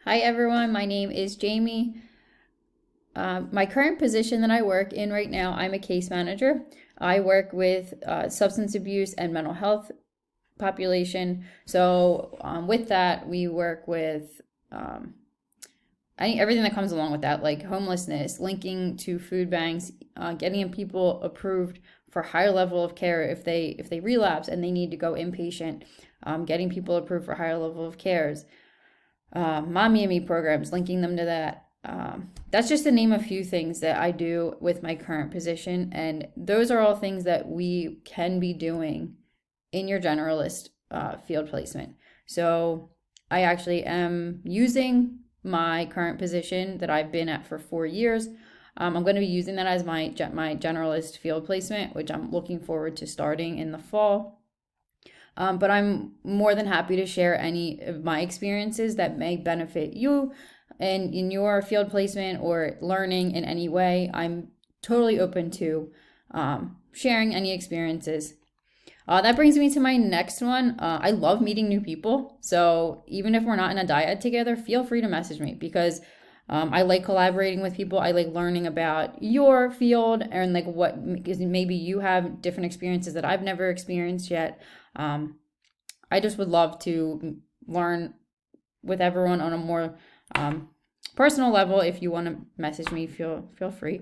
Hi everyone, my name is Jamie. My current position that I work in right now, I'm a case manager. I work with substance abuse and mental health population. So with that, we work with everything that comes along with that, like homelessness, linking to food banks, getting people approved for higher level of care if they relapse and they need to go inpatient, getting people approved for higher level of cares, mommy and me programs, linking them to that. That's just to name a few things that I do with my current position. And those are all things that we can be doing in your generalist field placement. So I actually am using my current position that I've been at for 4 years. I'm going to be using that as my generalist field placement, which I'm looking forward to starting in the fall. But I'm more than happy to share any of my experiences that may benefit you and in your field placement or learning in any way. I'm totally open to sharing any experiences. That brings me to my next one. I love meeting new people. So even if we're not in a dyad together, feel free to message me because I like collaborating with people. I like learning about your field and like because maybe you have different experiences that I've never experienced yet. I just would love to learn with everyone on a more personal level. If you want to message me, feel free.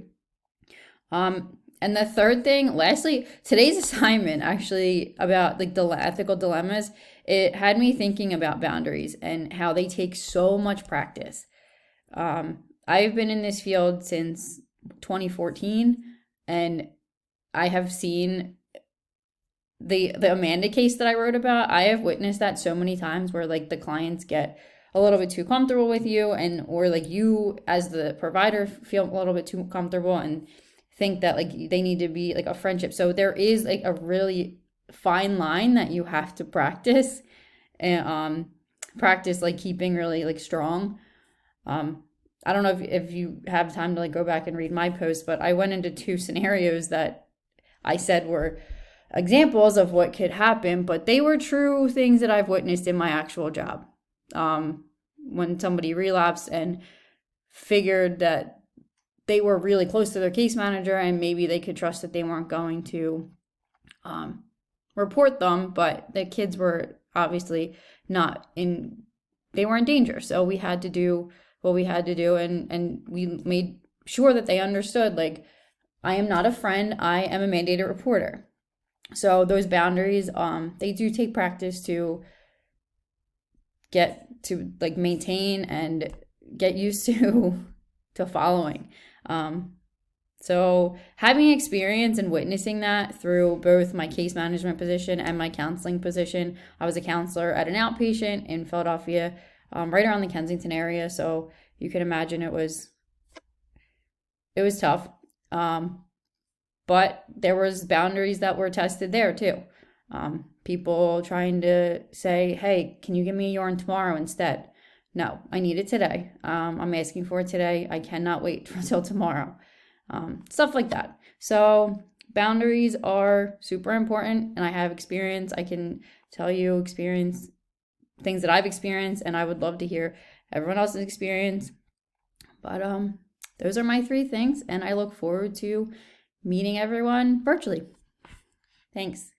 And the third thing, lastly, today's assignment actually about like the ethical dilemmas, it had me thinking about boundaries and how they take so much practice. I've been in this field since 2014, and I have seen the Amanda case that I wrote about. I have witnessed that so many times where like the clients get a little bit too comfortable with you, and or like you as the provider feel a little bit too comfortable and think that like they need to be like a friendship. So there is like a really fine line that you have to practice and practice like keeping really like strong. I don't know if you have time to like go back and read my post, but I went into two scenarios that I said were examples of what could happen, but they were true things that I've witnessed in my actual job. When somebody relapsed and figured that they were really close to their case manager and maybe they could trust that they weren't going to report them, but the kids were obviously not in, they were in danger. So we had to do what we had to do, and we made sure that they understood like, I am not a friend, I am a mandated reporter. So those boundaries, they do take practice to get to like maintain and get used to following. So having experience and witnessing that through both my case management position and my counseling position, I was a counselor at an outpatient in Philadelphia, right around the Kensington area. So you can imagine it was tough. But there was boundaries that were tested there too. People trying to say, hey, can you give me a urine tomorrow instead? No, I need it today. I'm asking for it today. I cannot wait until tomorrow. Stuff like that. So boundaries are super important, and I have experience. I can tell you experience things that I've experienced, and I would love to hear everyone else's experience. But those are my three things, and I look forward to meeting everyone virtually. Thanks.